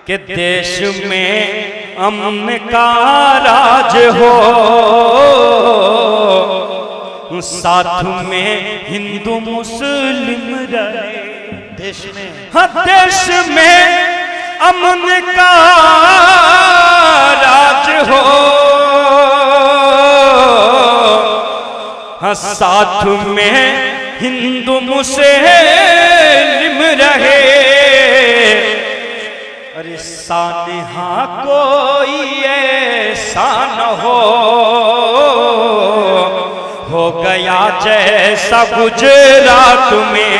कि देश में अमन का राज हो, साथ में हिंदू मुस्लिम रहे। देश में, हाँ देश में अमन का राज हो, हाँ साथ में हिंदू मुस्लिम रहे। अरे सानहा कोई ऐसा न हो गया जैसा गुजरात में।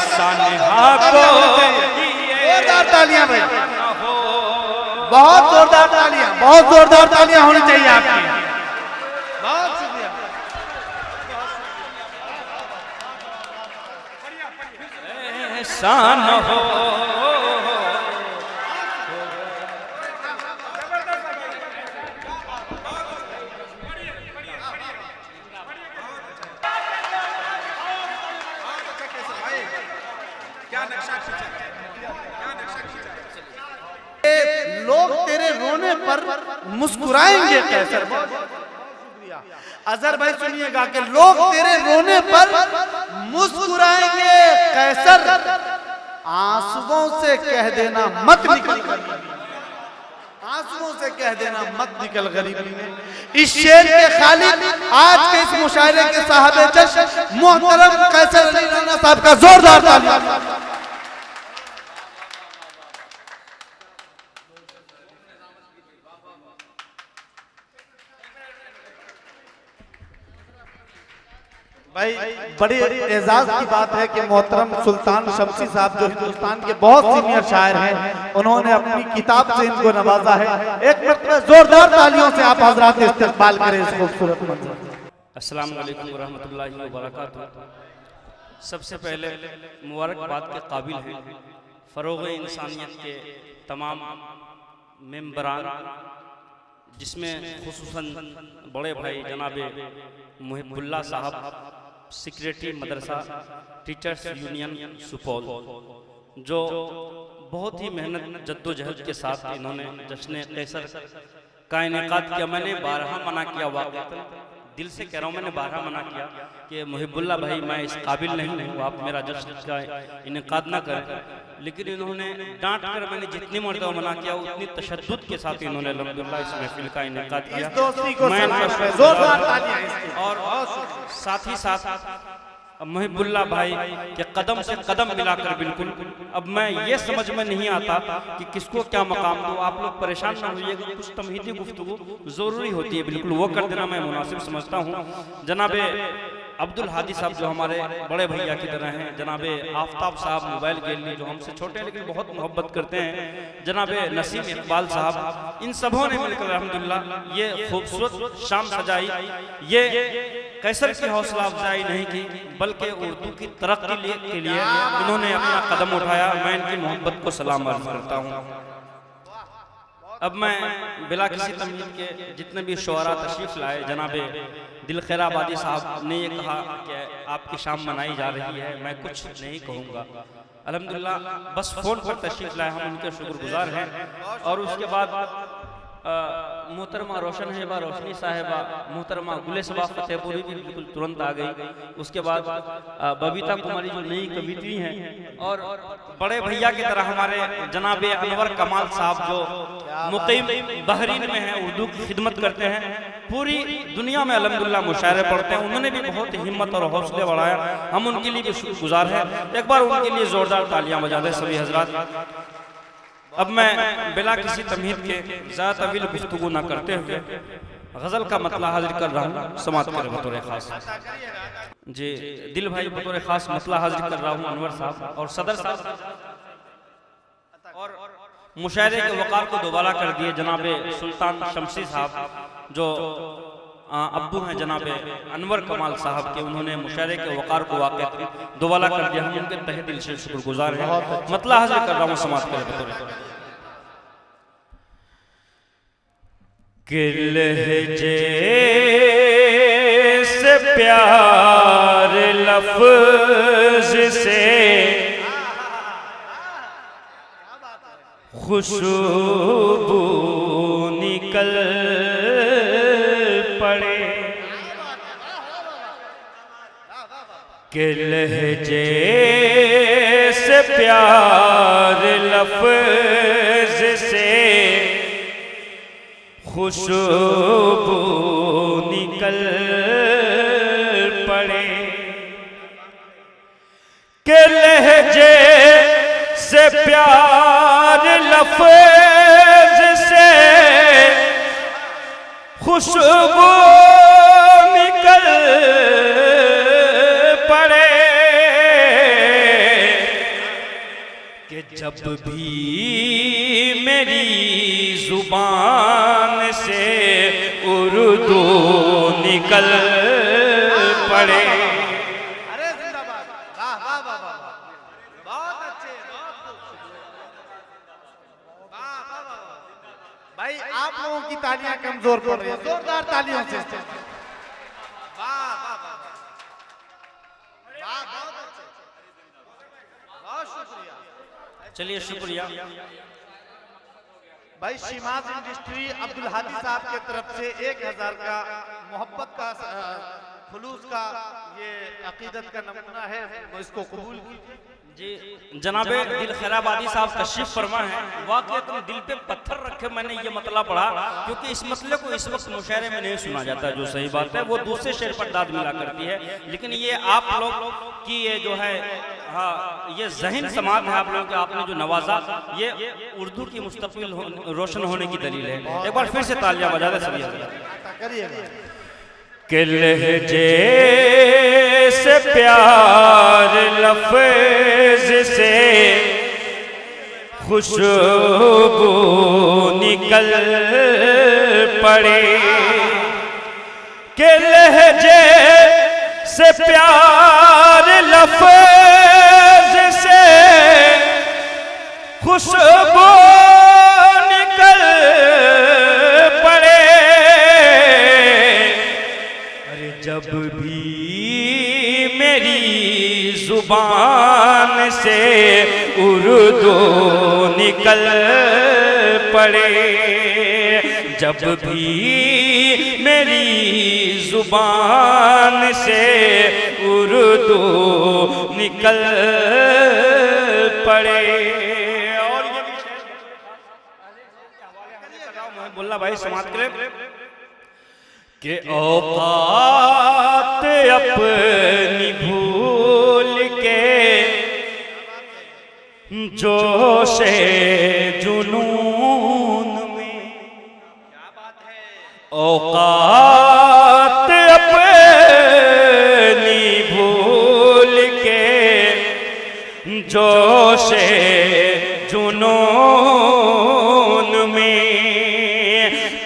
सानहा कोई जोरदार तालियां भाई, बहुत जोरदार तालियां, बहुत जोरदार तालियां होनी चाहिए आपकी। बहुत शुक्रिया। ऐसा न हो। लोग तेरे रोने पर मुस्कुराएंगे कैसर। अजहर भाई सुनिएगा कि लोग तेरे रोने पर मुस्कुराएंगे कैसर, आंसुओं से कह देना मत निकल, आंसुओं से कह देना मत निकल गरीबी में। इस शेर के खालिद आज के इस मुशायरे के साहब जश्न मोहतरम कैसर अली राणा साहब का जोरदार तालियां। भाई बड़ी एजाज की बात है कि मोहतरम सुल्तान शमसी साहब जो हिंदुस्तान के बहुत सीनियर शायर हैं, उन्होंने अपनी किताब से इनको नवाजा है। एक मरतबा जोरदार तालियों से आप हजरात इस्तकबाल करें इस खूबसूरत मंजर। अस्सलाम वालेकुम व रहमतुल्लाहि व बरकातहू। सबसे पहले मुबारकबाद के काबिल हैं फ़रोग़ इंसानियत के तमाम मेंबरान, जिसमें खुसूसन बड़े भाई जनाबे मुहिब्बुल्लाह साहब, सेक्रेटरी मदरसा टीचर्स यूनियन सुपौल, जो बहुत ही मेहनत जद्दोजहद के साथ इन्होंने जश्न कैसर का इनेकाद किया। मैंने 12 मना किया, वाक़ई दिल से कह रहा हूँ, मैंने 12 मना किया कि मुहिब्बुल्लाह भाई मैं इस काबिल नहीं हूँ, आप मेरा जश्न का इनेकाद ना करें। लेकिन इन्होंने डांट कर, मैंने जितनी मरतबा मना किया उतनी तशद्दुद के साथ इन्होंने अल्हम्दुलिल्लाह इस महफिल का इनेकाद किया। और साथ ही साथ मुहिब्बुल्लाह भाई के कदम से कदम मिलाकर बिल्कुल अब मैं ये समझ में नहीं आता कि किसको क्या मकाम दूं। आप लोग परेशान ना होइएगा, कुछ तमहीदी गुफ्तगू ज़रूरी होती है, बिल्कुल वो कर देना मैं मुनासिब समझता हूँ। जनाबे अब्दुल हादी साहब जो हमारे बड़े भैया की तरह हैं, जनाबे आफ्ताब साहब मोबाइल गैलरी जो हमसे छोटे हैं लेकिन बहुत मोहब्बत करते हैं, जनाबे नसीम इकबाल साहब, इन सबों ने मिलकर अल्हम्दुलिल्लाह ये खूबसूरत शाम सजाई। ये कैसर की हौसला अफजाई नहीं की बल्कि उर्दू की तरक्की के लिए इन्होंने अपना कदम उठाया। मैं इनकी मोहब्बत को सलाम अर्ज करता हूँ। अब मैं बिला किसी तमहीद के जितने भी शुअरा तशरीफ लाए, जनाबे दिल खैराबादी साहब ने ये कहा कि आपकी शाम मनाई जा रही है, मैं कुछ नहीं कहूँगा। अल्हम्दुलिल्लाह बस फ़ोन पर तशरीफ लाए, हम उनके शुक्रगुजार हैं। और उसके बाद मोहतरमा रोशन हैबा रोशनी साहिबा, मोहतरमा गुलेसबा फतेहपुरी भी बिल्कुल तुरंत आ गई। उसके बाद बबीता कुमारी जो नई कवित्री हैं, और बड़े भैया की तरह हमारे जनाबे अनवर कमाल साहब जो मुकीम बहरीन में हैं, उर्दू की खिदमत करते हैं, पूरी दुनिया में अल्हम्दुलिल्लाह मुशायरे पढ़ते हैं। उन्होंने भी बहुत हिम्मत और हौसले बढ़ाया, हम उनके लिए भी शुक्रगुजार हैं। एक बार उनके लिए जोरदार तालियां बजा दें सभी हजरात। अब मैं बिला किसी तमहीद के ज़्यादा तवील गुफ्तगू ना करते हुए गज़ल का मतला हाजिर कर रहा हूँ, समात करें बतौर ख़ास। जी दिल भाई बतौर ख़ास मतला हाजिर कर रहा हूँ अनवर साहब और सदर साहब, और मुशायरे के वक़ार को दोबारा कर दिए जनाबे सुल्तान शमसी साहब जो अब्बू हैं जनाबे अनवर कमाल साहब के, उन्होंने मुशायरे के वक़ार को वाक़ई दोबारा कर दिया। हम उनके तहे दिल से शुक्रगुजार हैं। मतला हाजिर कर रहा हूँ समात करे बतौर कि लहजे से प्यार लफ्ज़ से खुशबू निकल पड़े के लहजे से प्यार लफ्ज से खुशबू निकल पड़े के लहजे से प्यार लफ्ज से खुशबू निकल पड़े कि जब भी मेरी जुबान से उर्दू निकल पड़े। अरे जिंदाबाद, वाह वाह वाह वाह, बहुत अच्छे, वाह वाह वाह। भाई आप लोगों की तालियां कमजोर पड़ रही है, जोरदार तालियों से। वाह वाह वाह वाह, बहुत अच्छे, बहुत शुक्रिया। चलिए शुक्रिया। भाई शिमाज इंडस्ट्री अब्दुल हादी साहब के तरफ से 1000 का मोहब्बत का खुलूस का ये अकीदत का नमूना है, वो इसको कबूल कीजिए। जी जनाबे दिल खैराबादी साहब तशरीफ फरमा है। वाकई तुम दिल पे पत्थर रखे, मैंने ये मतला पढ़ा क्योंकि इस मसले को इस वक्त मुशायरे में नहीं सुना जाता, जो सही बात है वो दूसरे शेर पर दाद मिला करती है। लेकिन ये आप लोग की ये जो है, हाँ ये ज़हन समात है आप लोगों के, आपने जो नवाजा, ये उर्दू की मुस्तक़बिल रोशन होने की दलील है। एक बार फिर से तालियां बजा दे सभी। के लहजे से प्यार लफ्ज से खुशबू निकल पड़े के लहजे से प्यार लफ्ज से खुशबू निकल पड़े। अरे जब भी मेरी जुबान से उर्दू निकल पड़े, जब भी मेरी जुबान से उर्दू निकल पड़े। और ये भी बोलना भाई समाज के लिए कि औकात अपनी भूल के जोशे जुनून में, क्या बात है, औकात अपनी भूल के जोशे जुनून में,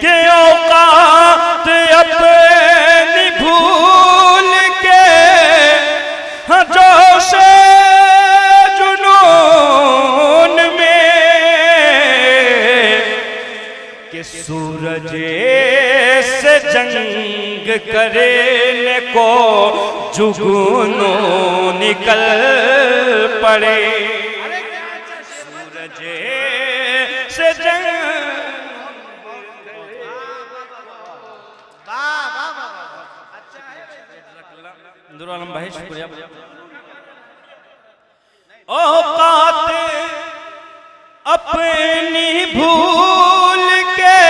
के औकात अपनी भूल के जोशे जुनून में, कि सूरज से जंग करने को जुगनू निकल पड़े। सूरज से जंग, आलम भाई शुक्रिया। औकात अपनी भूल के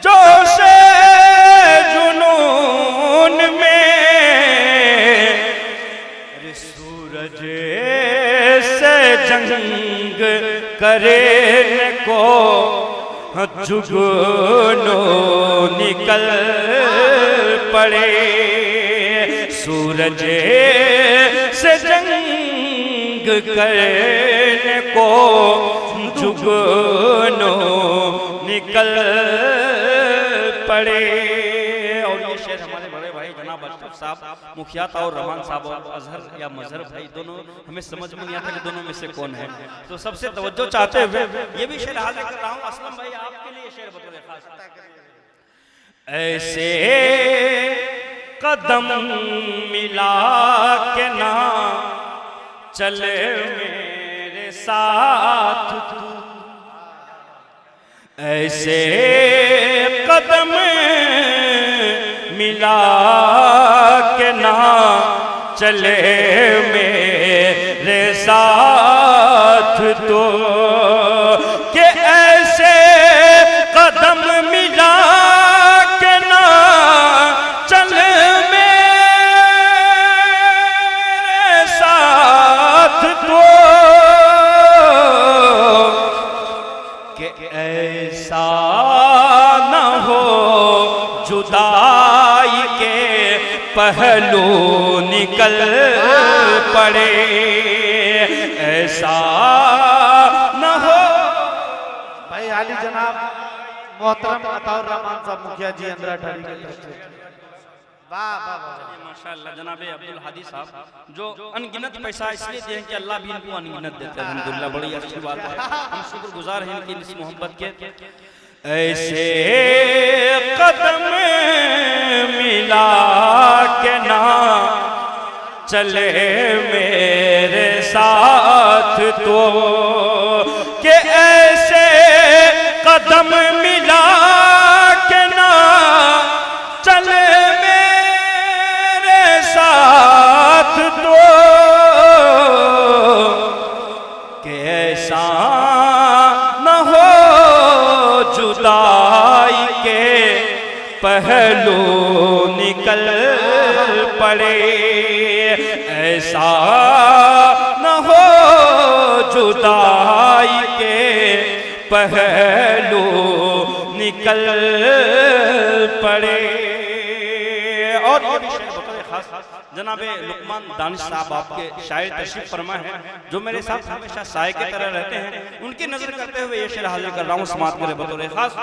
जोशे जुनून में, सूरज से जंग करने को जुगनू निकल पड़े। सूरज से जंग करने को जुगनू निकल पड़े। और ये शेर हमारे बड़े भाई जनाब अशरफ साहब मुखियात और रहमान साहब और अजहर या मजहर भाई दोनों, हमें समझ में नहीं आता कि दोनों में से कौन है, तो सबसे तवज्जो चाहते हुए ये भी शेर हाजिर कर रहा हूँ। असलम भाई आपके लिए शेर बतौर खास, ऐसे कदम मिला के ना चले मेरे साथ तू, ऐसे कदम मिला के ना चले मेरे साथ तो, कि ऐसे कदम मिला के ना चले मेरे साथ तो, कि ऐसा न हो जुदाई के पहलू निकल पड़े, ऐसा न हो। भाई आली जनाब मोहतरम अताउर रहमान साहब मुखिया जी अंदर ठहरी के तरफ से। वाह वाह वाह माशाअल्लाह जनाबे अब्दुल हादी साहब जो अनगिनत पैसा इसलिए दिए कि अल्लाह भी इनको अनगिनत देते हैं। अल्हम्दुलिल्लाह बड़ी अच्छी बात है, हम शुक्रगुजार हैं इनकी इस मोहब्बत के। ऐसे कदम मिला के ना चले मेरे साथ तो, कि ऐसे कदम मिला के ना चले मेरे साथ तो, कि ऐसा न हो जुदाई के पहलू निकल पड़े, ऐसा न हो जुदाई के पहलू निकल पड़े। और जनाबे लुकमान दानिश साहब आपके शायर तशरीफ फरमा है, जो मेरे साथ हमेशा साए की तरह रहते हैं, उनकी नजर करते हुए ये शेर हाजिर कर रहा हूँ समात करे बतौर खास।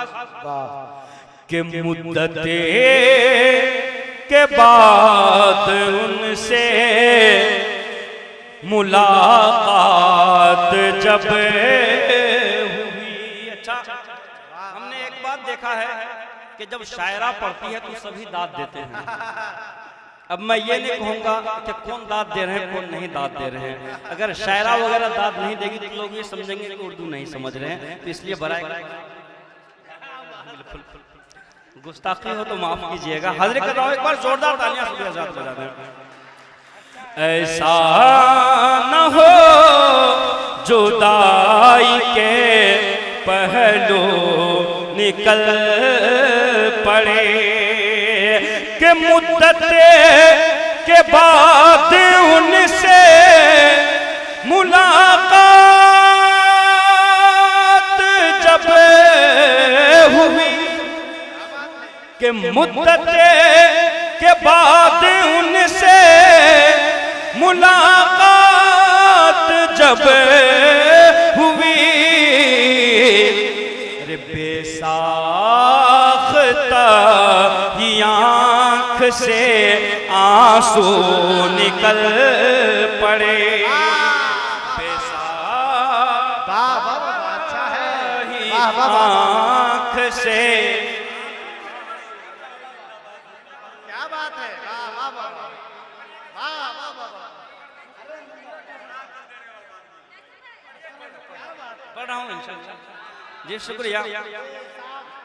कि मुद्दते के बाद उनसे मुलाकात जब हुई। अच्छा, हमने एक बात देखा है कि जब शायरा पढ़ती है तो सभी दाद देते हैं। अब मैं ये नहीं कहूँगा कि कौन दाद दे रहे हैं कौन नहीं दाद दे रहे हैं। अगर शायरा वगैरह दाद नहीं देगी तो लोग ये समझेंगे कि उर्दू नहीं समझ रहे हैं, तो इसलिए बराए गुस्ताखी हो तो माफ कीजिएगा। हाजिर कर रहा हूँ, एक बार जोरदार तालियां सुनिए बजा दें। ऐसा न हो जुदाई के पहलू निकल पड़े, कि मुद्दत के बाद उनसे मुलाकात जब हुई, कि मुद्दत के बाद उनसे मुलाकात जब हुई, अरे बेसाख्ता ही आँख से आंसू निकल पड़े, अच्छा है ही आँख से। क्या बात है, वाह वाह वाह वाह वाह वाह। पढ़ रहा हूँ इंशाअल्लाह जी, शुक्रिया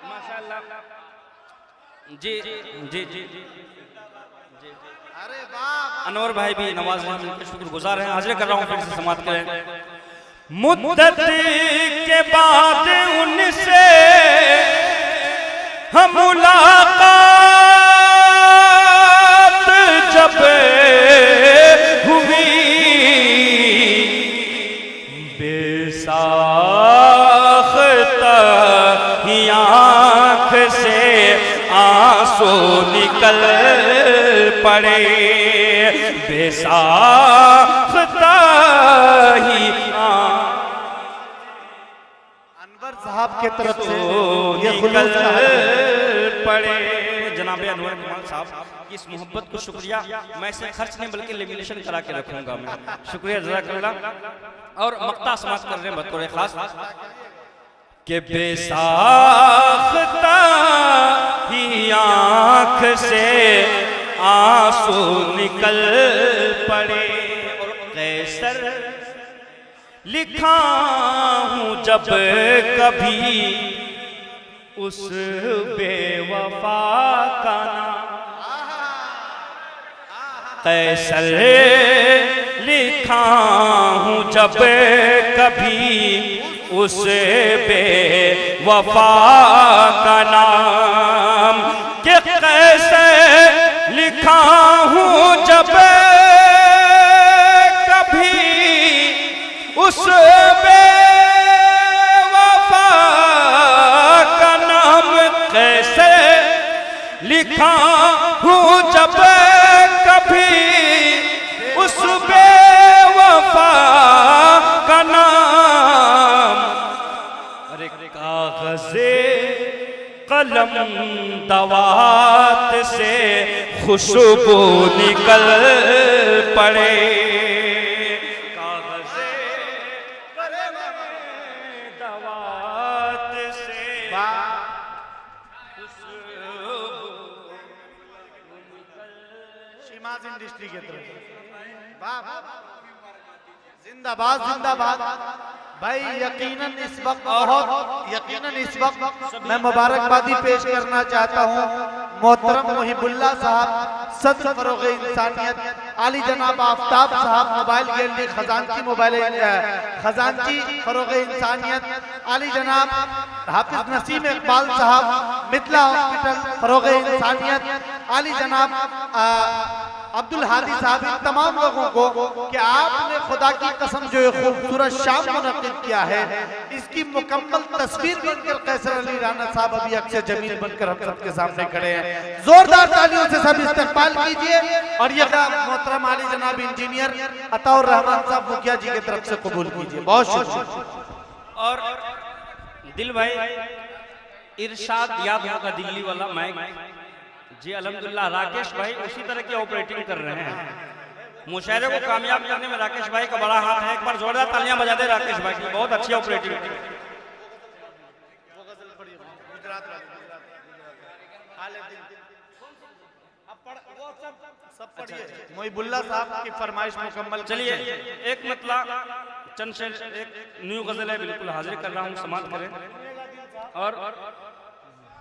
माशाअल्लाह जी जी जी जी जी। अरे वाह, अनवर भाई भी नवाज हैं, उनके शुक्रगुजार हैं। हाजिर कर रहा हूँ फिर से समाप्त करें। मुद्दत के बाद उनसे हम मुलाकात जब हुई, बेसाख्ता ही आँख से आंसू निकल पड़े, बेसाख्ता ही अनवर साहब के तरफ से ये निकल खुलूस का हक है। पड़े। जनाब अनवर कमाल साहब की इस मोहब्बत को शुक्रिया, मैं इसे खर्च नहीं बल्कि लेमिनेशन करा के रखूंगा मैं। शुक्रिया जज़ाकल्लाह। और मक्ता समाप्त कर रहे हैं बतौर खास कि बेसाख्ता ही आँख से आंसू निकल पड़े, और कैसर लिखा हूँ जब कभी उस बेवफा का नाम कैसर लिखा हूँ जब कभी उस बेवफा का नाम कि कैसे लिखा हूँ जब कभी उस बेवफा का नाम कैसे लिखा हूँ जब कभी उस बेवफा का नाम। अरे कागज़े कलम दवात से खुशबू निकल पड़े, कागज़े कलम दवात से शिमाज इंडस्ट्री के तरफ जिंदाबाद जिंदाबाद भाई। यकीनन इस वक्त मैं मुबारकबादी पेश करना चाहता हूँ मोहतरम मुहिबुल्लाह साहब, सदर फरोग इंसानियत, आली जनाब आफ्ताब साहब, मोबाइल गैलरी खजांची फरोग इंसानियत, आली जनाब हाफिज नसीम इकबाल साहब, मिथिला हॉस्पिटल फरोग इंसानियत, आली जनाब अब्दुल हादी साहब, इन तमाम लोगों को कि आपने खुदा की कसम जो ये खूबसूरत शाम मुनक्किद किया है, इसकी मुकम्मल तस्वीर बनकर कैसर अली राना साहब अभी अक्सर जमील बनकर हम सबके सामने खड़े हैं। जोरदार तालियों से सब इस्तकबाल कीजिए और ये मोहतरम आली जनाब इंजीनियर अताउर रहमान साहब मुखिया जी की तरफ से कबूल कीजिए। बहुत शुक्रिया। और दिल भाई इरशाद याद होगा दिल्ली वाला माइक जी, अल्हम्दुलिल्लाह राकेश भाई उसी तरह की ऑपरेटिंग कर रहे हैं। मुशायरे को कामयाब करने में राकेश भाई का बड़ा हाथ है। एक बार जोरदार तालियां बजा दे राकेश भाई की, बहुत अच्छी ऑपरेटिंग। मुहिबुल्लाह साहब की फरमाइश मुकम्मल। चलिए एक मतलब चंद शेर, एक न्यू गजल है, बिल्कुल हाजिर कर रहा हूँ, समाप्त करें। और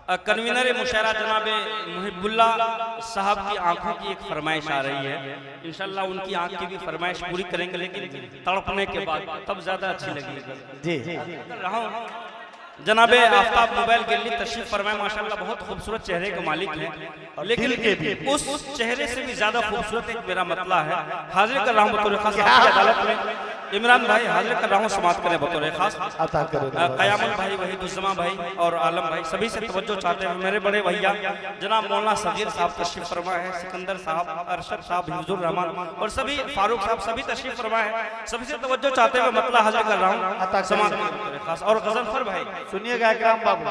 कन्वीनर मुशायरा जनाब मुहिबुल्लाह साहब की आंखों की एक फरमाइश आ रही है, इंशाल्लाह उनकी आंख की भी फरमाइश पूरी करेंगे, लेकिन तड़पने के बाद तब ज्यादा अच्छी लगेगी जी। रहा हूँ जनाबे आफ्ताब मोबाइल गैलरी तशरीफ फरमाए, माशाल्लाह बहुत खूबसूरत चेहरे के मालिक हैं, लेकिन उस चेहरे से भी ज्यादा खूबसूरत एक मेरा मतला है, हाजिर कर रहा हूँ बतौर खास आपकी अदालत में। इमरान भाई हाजिर कर रहा हूँ, समाप्त करें बतौर खास। कयामत भाई, वहीदुज्जमा भाई और आलम भाई सभी से तवज्जो चाहते हैं मेरे बड़े भैया जनाब मौलाना सगीर साहब तशरीफ फरमाए हैं, सिकंदर साहब, अरशद साहब, हिफ्जुर रहमान और सभी फारूक साहब सभी तशरीफ फरमाए हैं, सभी से तवज्जो चाहते हुए मतला हाजिर कर रहा हूँ, समाप्त करें बतौर खास। और गजनफर भाई सुनिएगा इकराम बाबू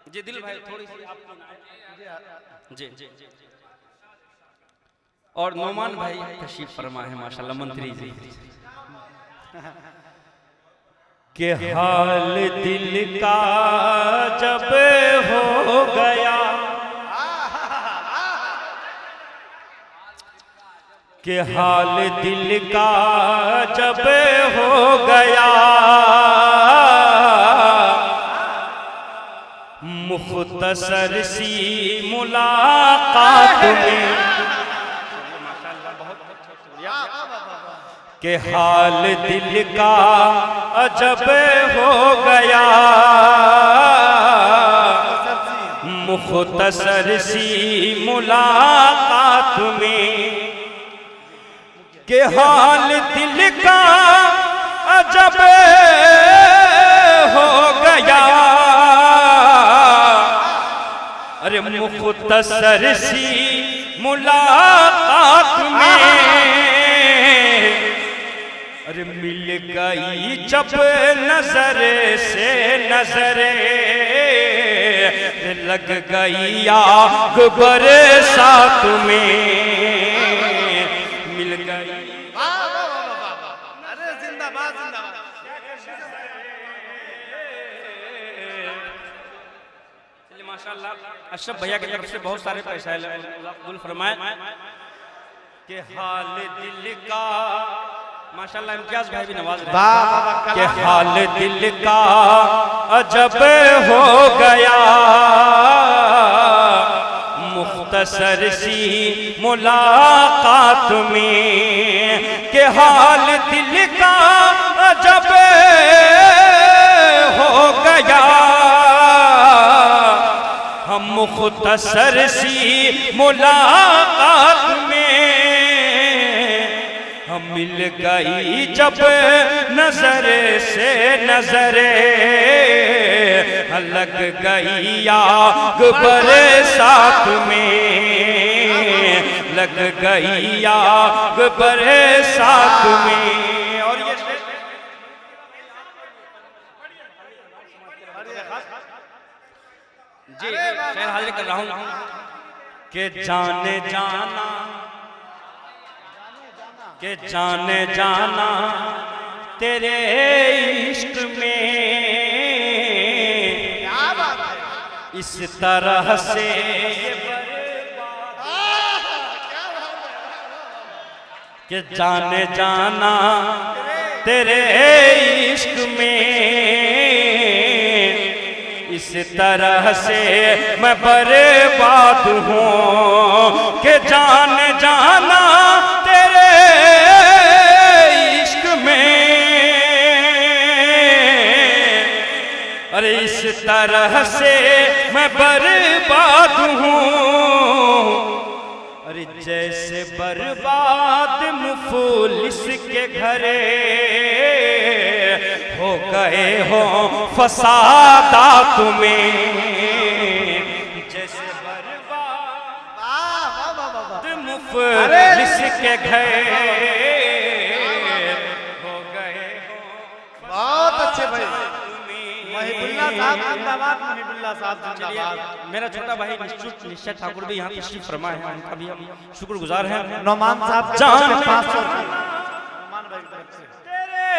जी, दिल भाई थोड़ी सी जी जी और नौमान भाई तशरीफ फरमा है माशाल्लाह मंत्री जी। के हाल दिल का जब हो गया, के हाल दिल का जब हो गया, मुख्तसर सी मुलाकात में, के हाल दिल का अजब हो गया, मुख्तसर सी मुलाकात में, के हाल दिल का अजब हो गया, अरे मुख्तसर सी मुलाकात में, अरे मिल गई जब नजर से नजरे, लग गई आग बरसात में, मिल गई। अरे जिंदाबाद जिंदाबाद। माशाल्लाह अशरफ भैया की तरफ से बहुत सारे पैसा कबूल फरमाए। के हाल दिल का माशाल्लाह इम्तियाज भाई भी नवाज रहे वाह के हाल दिल का अजब हो गया, मुख्तसर सी मुलाकात में, के हाल दिल का अजब हो गया, हम मुख्तसर सी मुलाकात में हम मिल गई जब नजर से नजरे, लग गई आग बरसात में, लग गई आग बरसात में। और ये जी शेर हाजिर कर रहा हूं कि जाने जाना, के जाने जाना तेरे इश्क में, इस तरह से के जाने जाना तेरे इश्क में, इस तरह से मैं बर्बाद हूँ कि जान जाना तेरे इश्क में, अरे इस तरह से मैं बर्बाद हूँ, अरे जैसे बर्बाद मुफलिस के घरे हो गए हो फसादात में, जैसे बर्बाद मुफलिस के घरे हो गए हो। बहुत अच्छे भाई, महिबुल्लाह साहब जिंदाबाद, महिबुल्लाह साहब जिंदाबाद। मेरा छोटा भाई निश्चय ठाकुर भी यहाँ तशरीफ फरमा है, उनका भी हम शुक्रगुजार हैं। नौमान साहब जान 500 तेरे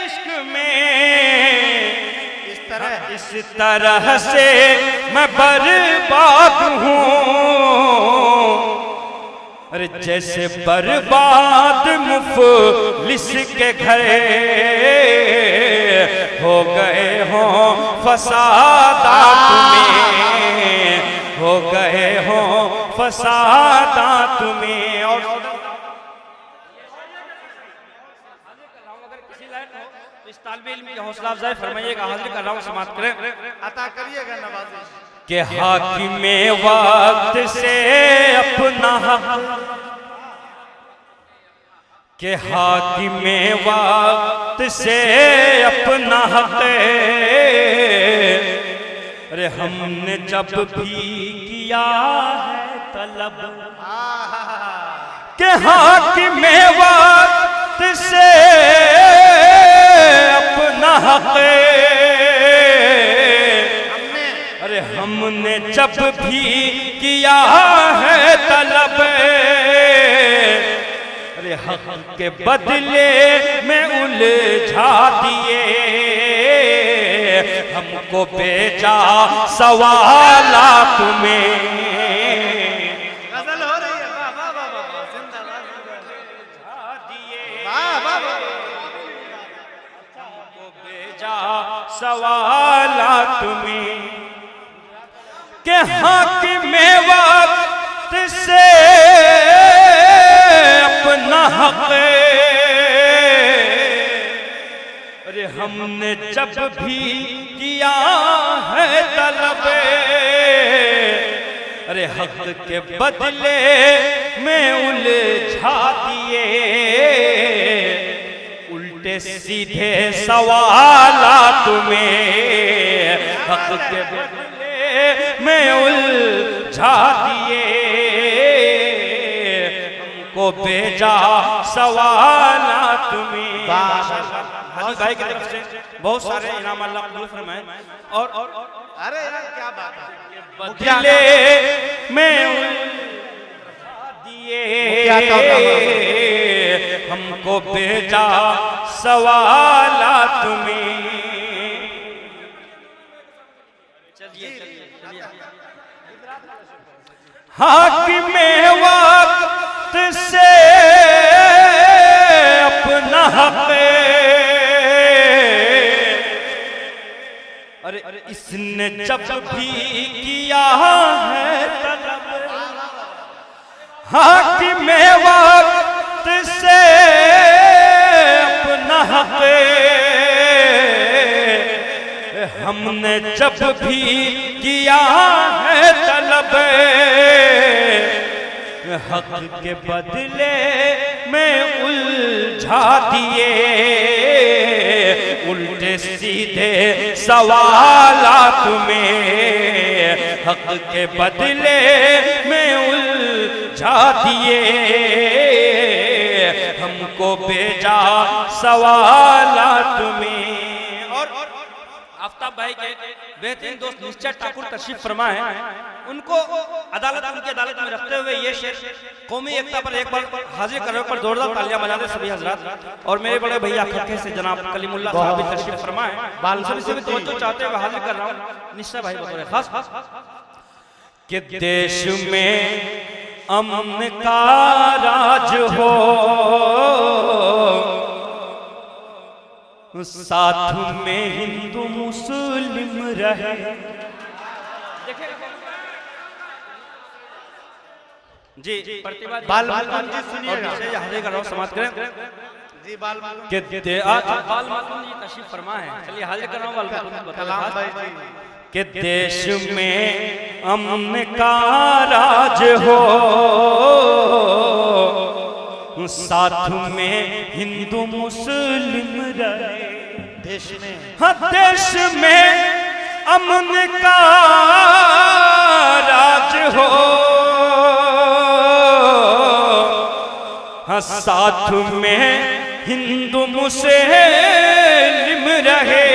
इश्क में, इस तरह से मैं बर्बाद हूँ, अरे जैसे बर्बाद मुफलिस के घरे हो गए हो फसादात में, हो गए हो फसादात में। और इस तालिबे इल्म की हौसला अफजाई फरमाइएगा, हाजिर कर रहा हूँ, समाप्त करें। अता करिएगा नवाजी के हाकिमे वक्त से अपना हक, के हाकिमे वक्त से अपना हक, अरे हमने जब भी किया है तलब, के हाकिमे वक्त से अपना हक, अरे हमने जब भी किया है तलब, अरे हक के बदले में उलझा दिए, हमको बेचा सवालात में। गजल हो रही है, वाह वाह वाह वाह, जिंदाबाद उलझा दिए, वाह वाह वाह। हमको बेचा सवालात में, के हाकिमे वक्त से अपना हक, अरे हमने जब भी किया है तलब, अरे हक के बदले में उलझा दिए, उल्टे सीधे सवालात में, हक के बदले में उलझा दिए, हमको भेजा सवालात में। हाजी भाई की तरफ से बहुत सारे इनाम अल्लाह कबूल फरमाए। और अरे यार क्या बात है, बदले में उलझा दिए, हमको भेजा सवालात में। हाकिमे वक्त से जब भी किया है तलब, हाकिम वक्त से अपना हक हमने जब भी किया है तलब, हक के बदले में उलझा दिए उल्टे सीधे सवालात में, हक के बदले में उलझा दिए हमको बेजा सवालात में। और आफ्ताब भाई के बेहतरीन दोस्त निश्चय ठाकुर तशरीफ फरमा है, उनको अदालत उनकी अदालत में रखते हुए ये शेर कौमी एकता पर एक बार हाजिर करने पर जोरदार तालियां बजा दे सभी हजरात। और मेरे बड़े भैया खक्के से जनाब कलीमुल्लाह साहब भी तशरीफ फरमा है, उनसे भी तवज्जो चाहते हुए हाजिर कर रहा हूं निश्चय भाई बतौर खास कि देश में अमन का राज हो, साथ में हिंदू मुस्लिम रहे। जी प्रतिभा बाल मालूम जी सुनिएगा, हाजिर कर रहा हूं, समाप्त करें जी बाल मालूम कि आज बाल मालूम जी तशरीफ फरमा है, चलिए हाजिर कर रहा हूं बाल मालूम कि देश में अमन का राज हो, साथ में हिंदू मुस्लिम रहे। देश में, हाँ देश में अमन का राज हो, हाँ साथ में हिंदू मुस्लिम रहे।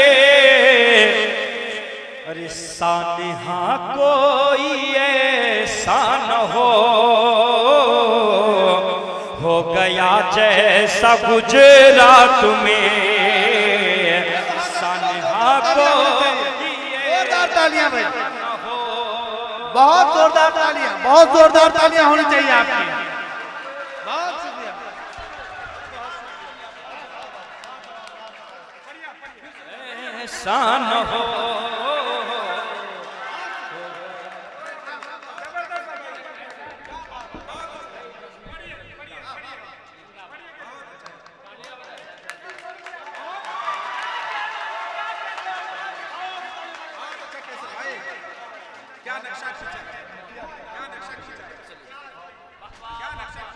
अरे सानहा कोई ऐसा न हो गया जैसा गुजरात में, सानहा कोई जोरदार तालियां भाई, बहुत जोरदार तालियां, बहुत जोरदार तालियां होनी चाहिए आपकी। बहुत शुक्रिया। ऐसा न हो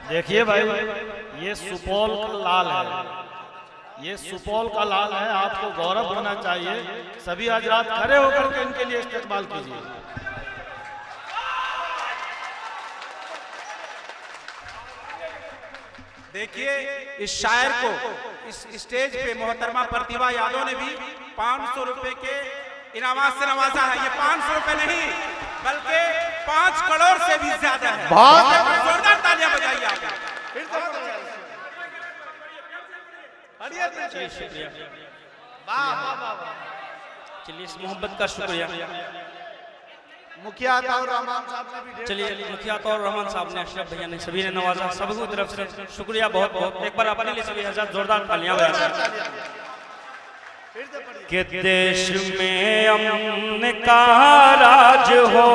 देखिए भाई, ये सुपौल का लाल है, ये सुपौल का लाल है, आपको गौरव होना चाहिए। सभी हजरात खड़े होकर के इनके लिए इस्तेमाल कीजिए। देखिए इस शायर को इस स्टेज पे मोहतरमा प्रतिभा यादव ने भी 500 रुपए के इनामात से नवाजा है। ये 500 रुपए नहीं बल्कि 5 करोड़ से भी ज्यादा है। बहुत जोरदार तालियां बजाइए आप। शुक्रिया, चलिए इस मोहब्बत का शुक्रिया। मुखिया और रहमान साहब ने भी चलिए मुखिया और रहमान साहब ने, अशरफ भैया ने, सभी ने नवाजा, सबकी तरफ से शुक्रिया बहुत बहुत। एक बार अपने लिए सभी हजार जोरदार तालियां बजाएं। कि देश में अमन का राज हो,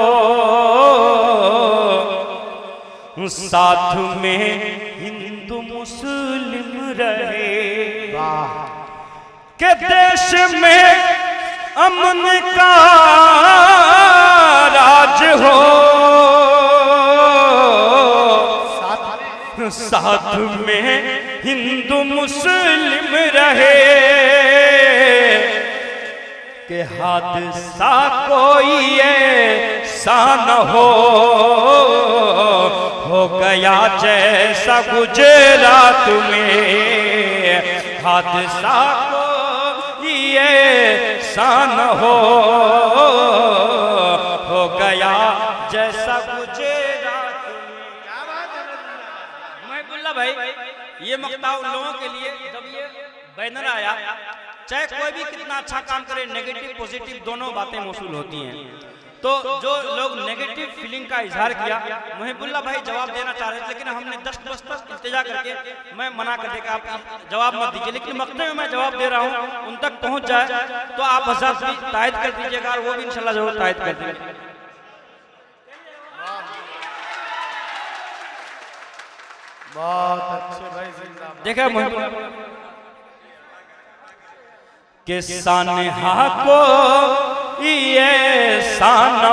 साथ में हिंदू मुस्लिम रहे। कि देश में अमन का राज हो, साथ में हिंदू मुस्लिम रहे। कि हादसा कोई ऐसा न हो गया जैसा गुजरात में, हादसा कोई ऐसा न हो गया जैसा गुजरात में। महबुल्ला भाई, ये मक्ता उन लोगों के लिए जब ये बैनर आया, चाहे कोई भी कितना अच्छा काम करे, नेगेटिव पॉजिटिव दोनों बातें मौसूल होती हैं। तो जो लोग नेगेटिव फीलिंग का इजहार किया, मुहिबुल्लाह भाई जवाब देना चाह रहे थे, लेकिन हमने दस्त इल्तिजा करके मैं मना कर दिया कि आप जवाब मत दीजिए, लेकिन मकते में मैं जवाब दे रहा हूँ, उन तक पहुँच जाए तो आप हज़रत भी तायद कर दीजिएगा और वो भी इंशाल्लाह जरूर तायद कर देंगे। बहुत अच्छे भाई, जिंदाबाद। देखा मुहिबुल्लाह के सानहा को ये सान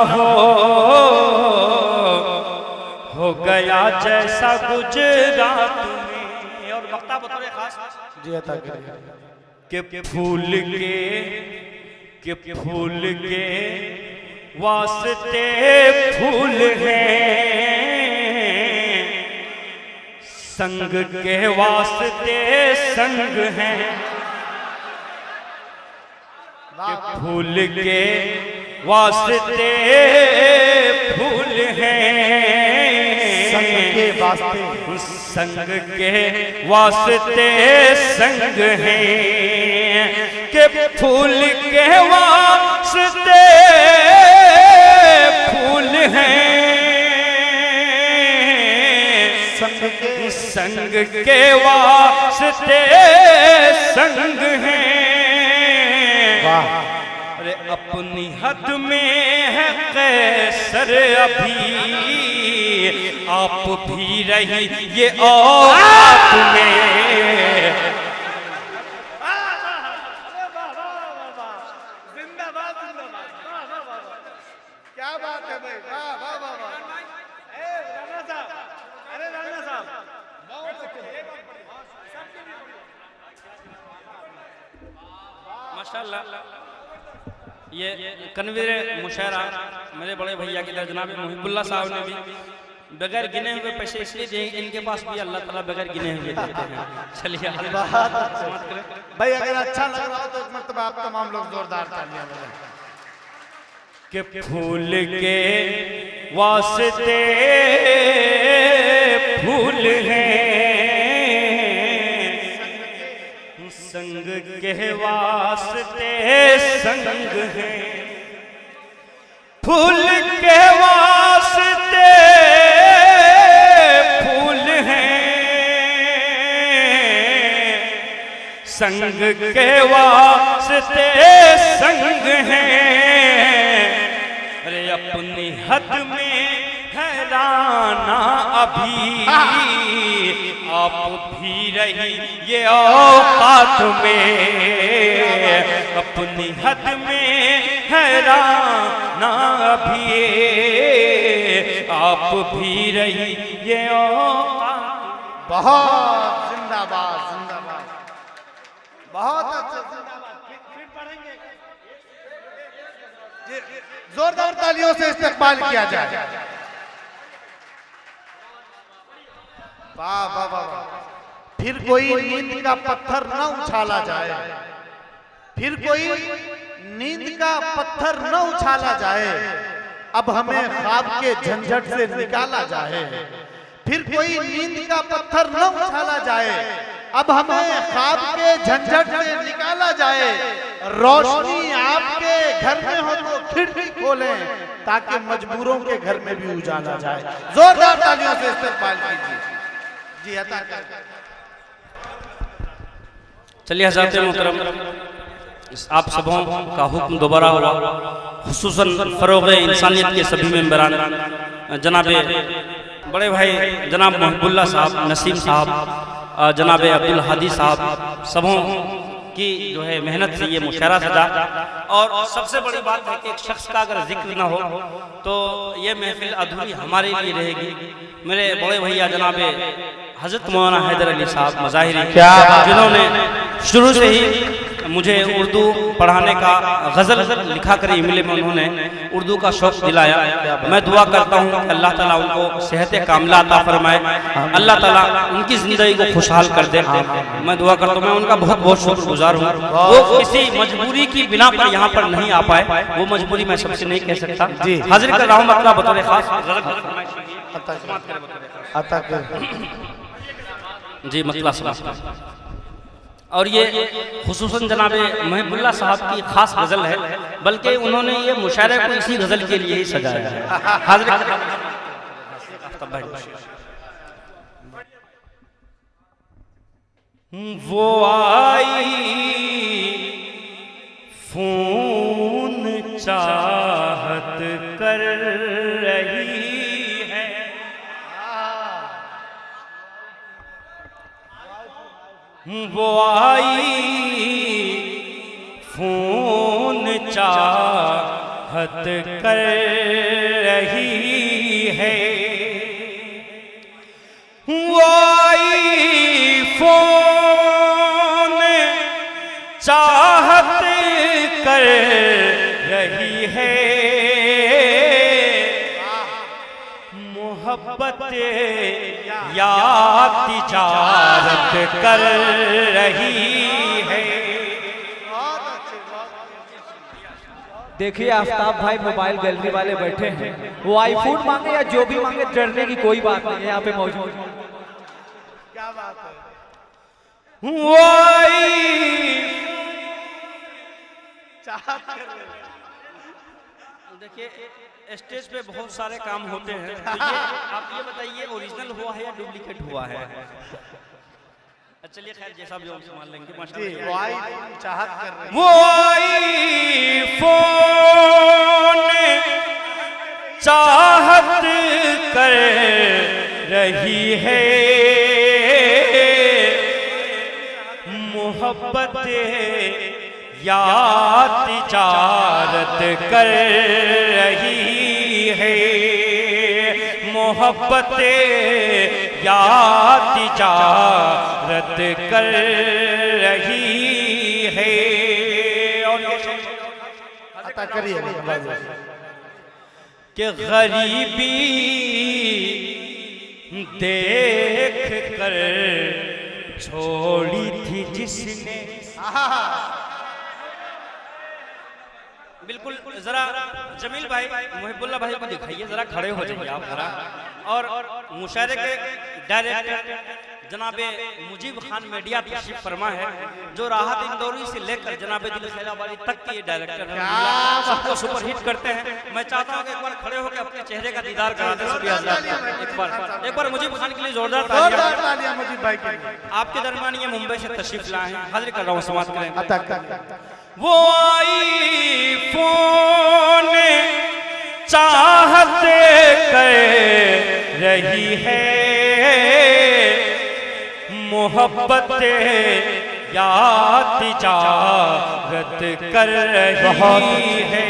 हो गया जैसा गुजरात में। और वक्ता बतौर खास जी अता करिए के फूल के वास्ते फूल हैं, संग के वास्ते संग हैं, के फूल के वास्ते फूल हैं, संग के वास्ते संग के वास्ते संग हैं, के फूल के वास्ते फूल हैं, संग के वास्ते संग हैं। अरे अपनी हद में है कैसर अभी, आप भी रही ये औकात में। क्या बात है भाई, वाह वाह वाह वाह। राणा साहब, अरे राणा साहब माशाल्लाह। ये कनवीर मुशायरा मेरे बड़े भैया की तरह जनाब मुहिबुल्लाह साहब ने भी बगैर गिने हुए पैसे इसलिए दिए, इनके पास भी अल्लाह ताला बगैर गिने हुए देते हैं। चलिए भाई, अगर अच्छा लग रहा हो तो एक मरतबा आप तमाम लोग जोरदार तालियां बजाएं। के फूल के वास्ते फूल हैं, संग के वास्ते संग हैं, फूल के वास्ते फूल हैं, संग के वास्ते संग हैं। अरे अपनी हद में हैराना अभी, आप भी रही ये औकात में, अपनी हद में हैराना अभी, आप भी रही ये औकात। बहुत जिंदाबाद जिंदाबाद, बहुत अच्छा, जिंदाबाद। फिर पढ़ेंगे, जोरदार तालियों से इस्तकबाल किया जाए। वाह वाह वाह। फिर कोई नींद का पत्थर न उछाला जाए, फिर कोई नींद का पत्थर न उछाला जाए, अब हमें ख्वाब के झंझट से निकाला जाए। फिर कोई नींद का पत्थर न उछाला जाए, अब हमें ख्वाब के झंझट से निकाला जाए। रोशनी आपके घर में हो तो खिड़की खोलें, ताकि मजबूरों के घर में भी उजाला जाए। जोरदार तालियों से इस्तकबाल कीजिए। जी अता करिए। चलिए हज़रत मोहतरम, आप सबों का हुक्म दोबारा हुआ, खुसूसन फरोग़ इंसानियत के सभी मेंबरान, जनाबे बड़े भाई जनाब मुहिबुल्लाह साहब, नसीम साहब, जनाब अब्दुल हादी साहब, सबों की जो है मेहनत से ये मुशायरा सजा। और सबसे बड़ी बात है कि एक शख्स का अगर जिक्र ना हो तो ये महफिल अधूरी हमारे लिए रहेगी। मेरे बड़े भैया जनाब हज़रत मौलाना हैदर अली साहब मज़ाहिरी, जिन्होंने शुरू से ही मुझे उर्दू पढ़ाने का गज़ल लिखा कर इमले में उन्होंने उर्दू का शौक़ दिलाया। मैं दुआ करता हूँ कि अल्लाह ताला उनको सेहत कामिला अता फरमाए, अल्लाह ताला उनकी ज़िंदगी को खुशहाल कर दे। मैं दुआ करता हूँ, मैं उनका बहुत बहुत शुक्रगुजार हूँ। वो किसी मजबूरी की बिना पर यहाँ पर नहीं आ पाए, वो मजबूरी मैं सबसे नहीं कह सकता। हाजिर कर रहा हूँ अपना बतौर खास जी मतला। और ये खुसूसन जनाब महबुल्ला साहब की खास गज़ल है, बल्कि उन्होंने ये मुशायरे को इसी गज़ल के लिए ही सजाया है। हाजिर वो आई फोन चाहत कर रही है, वो आई फोन चाहत कर रही है, वो आई फोन चाहत कर रही है, मोहब्बत या तिजारत कर रही है। देखिए आफ्ताब भाई मोबाइल गैलरी वाले बैठे हैं, वो आईफोन मांगे या जो भी मांगे, डरने की कोई बात नहीं है, यहाँ पे मौजूद। क्या बात है। देखिए स्टेज पे बहुत सारे काम होते हैं, तो ये आप ये बताइए ओरिजिनल हुआ है या डुप्लीकेट हुआ है? चलिए खैर जैसा भी हम संभाल लेंगे। वो आई चाहत कर रही है। वो आई फोन चाहत कर रही है, मोहब्बत या तिजारत कर रही है, मोहब्बत या तिजारत कर रही है। और अता करिए कि गरीबी देख कर छोड़ी थी जिसने, बिल्कुल जरा जमील भाई मुहिबुल्लाह भाई को दिखाइए, जरा खड़े हो जाइए आप जरा। और मुशायरे के डायरेक्टर जनाबे मुजीब खान मीडिया तशरीफ फरमा है, जो राहत इंदौरी से लेकर जनाबे दिल खैराबादी तक के ये डायरेक्टर हैं, सबको सुपर हिट करते हैं। मैं चाहता हूँ कि एक बार खड़े होकर अपने चेहरे का दीदार करा दें सभी हज़रात। एक बार मुजीब खान के लिए जोरदार तालियां। मुजीब भाई के आपके दरमियान ये मुंबई से तशरीफ लाए हैं, हाजिर कर रहा हूँ, समाप्त करें। अता कर। वो आई फोन चाहत कर रही है, मोहब्बत या तिजारत कर रही है।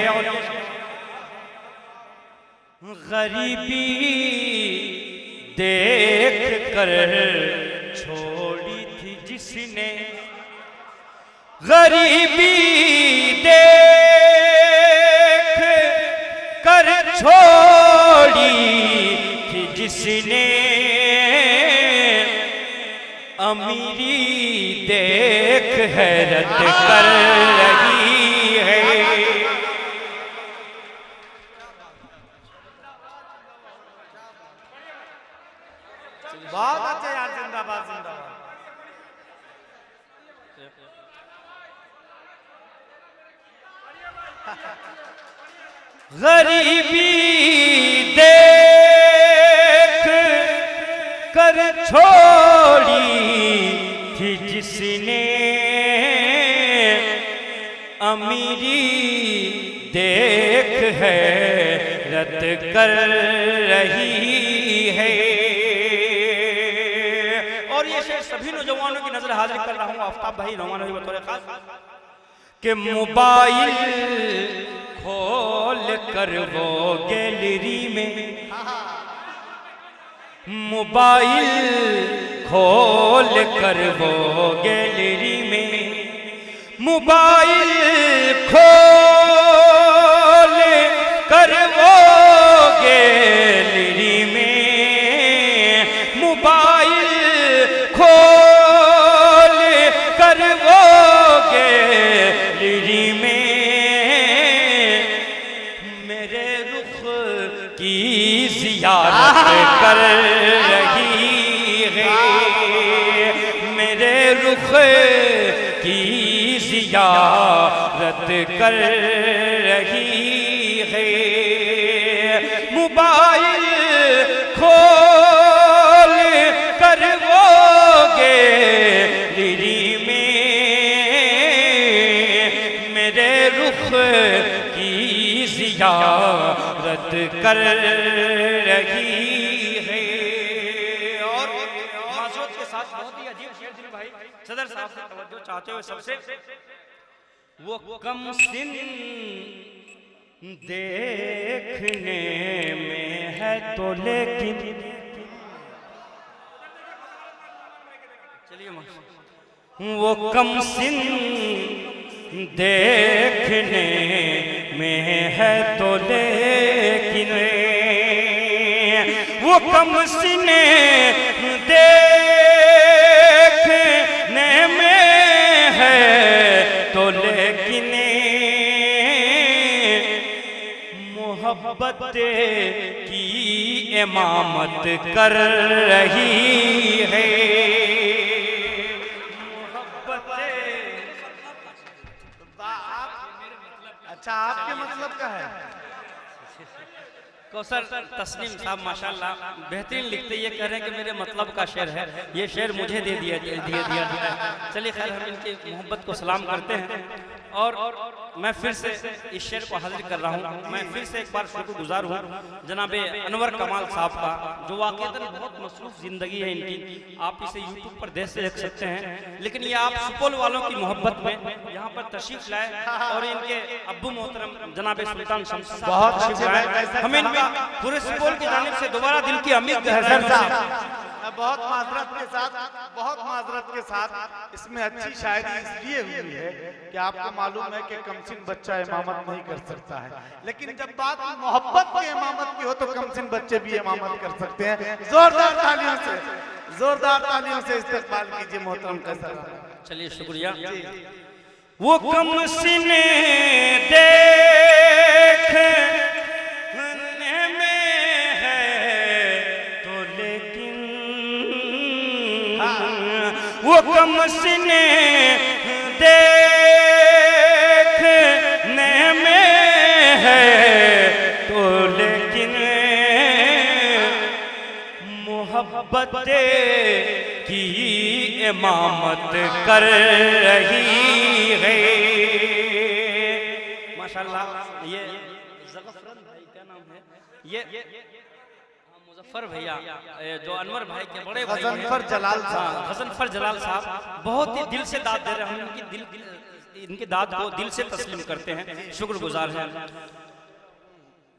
गरीबी देख कर छोड़ी थी जिसने, गरीबी देख कर छोड़ी थी जिसने, अमीरी देख हैरत कर रही है। बहुत अच्छे यार, जिंदाबाद जिंदाबाद। गरीबी देख कर छोड़ी थी जिसने, अमीरी देख हैरत कर रही है। और ये शेर सभी नौजवानों की नजर हाजिर कर रहा हूँ, आफ्ताब भाई नौमान भाई बतौर खास, कि मोबाइल खोल कर वो गैलरी में, मोबाइल खोल कर वो गैलरी में, मोबाइल खोल कर वो गैलरी में, मोबाइल खोल कर वो गैलरी में, मेरे रुख की जियारत कर रही है, मेरे रुख रुख की जियारत कर रही है। मोबाइल खोल कर वो गैलरी में मेरे रुख की जियारत कर रही है। और मासूद के साथ बहुत ही अजीब शेर दिल भाई सदर साहब से तवज्जो चाहते हुए सबसे, वो कम सिन देखने में है तो लेकिन, चलिए वो कम सिन देखने में है तो लेकिन, वो कम सिने देखने में है तो लेकिन मोहब्बत की इमामत कर रही है। अच्छा, आपके मतलब का है? कौसर तस्नीम साहब माशाल्लाह बेहतरीन लिखते, ये कह रहे हैं कि मेरे मतलब का शेर है, ये शेर मुझे दे दिया। चलिए खैर, हम इनकी मोहब्बत को सलाम करते हैं और मैं फिर से इस शेर को हाजिर कर रहा हूँ। मैं फिर से एक बार शुक्रगुजार हूँ जनाब अनवर कमाल साहब का, जो वाकईतन बहुत मसरूफ जिंदगी है इनकी। आप इसे यूट्यूब पर देख सकते हैं, लेकिन ये आप सुपौल वालों की मोहब्बत में यहाँ पर तशरीफ लाए और इनके अब्बू मोहतरम जनाब सुल्तान शमसी साहब तशरीफ लाए। हमें इनका पूरे सुपौल की जानिब से दोबारा दिल की अमीर बहुत माजरत के साथ इसमें अच्छी शायरी इसलिए हुई है कि आपको मालूम है कि कमसिन बच्चा इमामत नहीं कर सकता है, लेकिन जब बात मोहब्बत की इमामत की हो तो कमसिन बच्चे भी इमामत कर सकते हैं। जोरदार तालियों से इस्तेमाल कीजिए मोहतरम का सर। चलिए शुक्रिया। वो कमसिन देखने में है तो लेकिन, वो कमसिन देखने में है तो लेकिन मोहब्बत की इमामत कर रही है। माशाल्लाह, ये ज़फ़रन भाई क्या नाम है, ये मुजफ्फर भैया जो अनवर भाई के बड़े भाई गज़नफ़र जलाल साहब, गज़नफ़र जलाल साहब बहुत ही दिल से दाद दे रहे हैं। हम इनकी दाद को दिल से तस्लीम करते हैं, शुक्रगुजार हैं।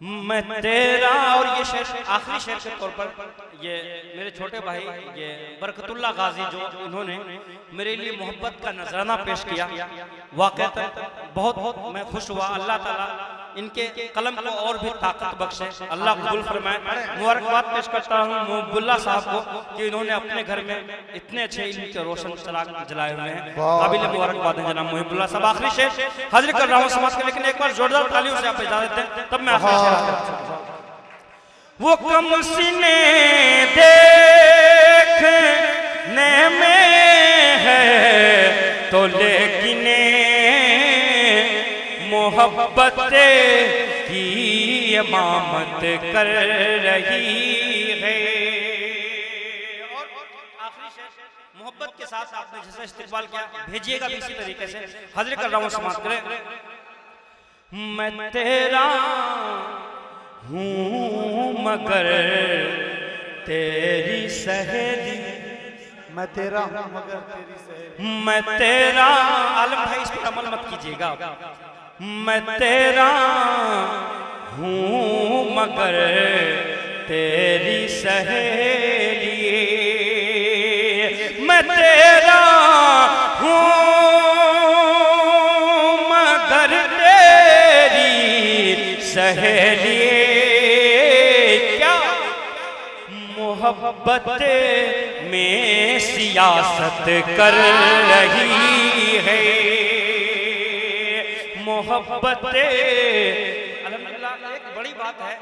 मैं तेरा, और ये शेर आखिरी शेर के तौर पर ये मेरे छोटे भाई ये बरकतुल्ला गाजी जो इन्होंने मेरे लिए मोहब्बत का नजराना पेश किया, वाकईतन बहुत मैं खुश हुआ। अल्लाह ताला इनके कलम को और भी ताकत बख्शे, अल्लाह कबूल फरमाए। मुबारकबाद पेश करता हूँ मुहब्बुल्लाह साहब को कि इन्होंने अपने घर में इतने अच्छे इल्म के रोशन चिराग जलाए हुए हैं। काबिल मुबारकबाद है जनाब मुहब्बुल्लाह साहब। आखिरी शेर हाजिर कर रहा हूँ समाज के, लेकिन एक बार जोरदार तालियों से आप इजाजत दें तब मैं आखिरी शेर। वो कमसिने देखने में है तो लेकिन मोहब्बत की इमामत कर रही है। और आखिरी शेर मोहब्बत के साथ आपने जैसा इस्तेमाल किया, भेजिएगा भी इसी तरीके से। हाजिर कर रहा हूँ समाज करें। मैं तेरा हूँ मगर तेरी सहेली, मैं तेरा हूँ मगर तेरी सहेली, मैं तेरा, आलम भाई इस पर अमल मत कीजिएगा, मैं तेरा हूँ मगर तेरी सहेली, मैं तेरा हूँ मगर तेरी सहेली, क्या मोहब्बत में सियासत कर रही है। मोहब्बत, अल्हम्दुलिल्लाह एक बड़ी बात है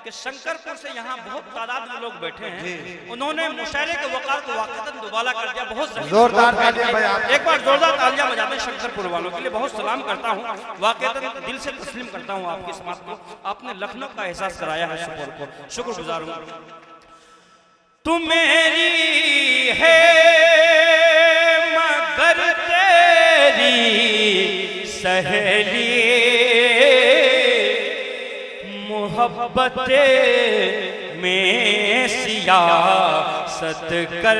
कि शंकरपुर से यहाँ बहुत तादाद में लोग बैठे हैं, उन्होंने मुशायरे के वकार को वाक़तन दुबाला कर दिया। बहुत जोरदार तालियां भाई आप। एक बार जोरदार तालियां बजाते हैं शंकरपुर वालों के लिए। बहुत सलाम करता हूँ, वाक़तन दिल से तस्लीम करता हूँ आपकी इस बात को। आपने लखनऊ का एहसास कराया है सुपौल को, शुक्रगुजार हूँ। तुम मेरी है मगर तेरी सहेली, मोहब्बत में सियासत कर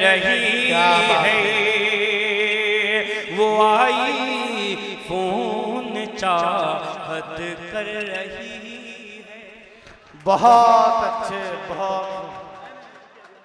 रही है, वो आई फोन चाहत कर रही है। बहुत अच्छे, बहुत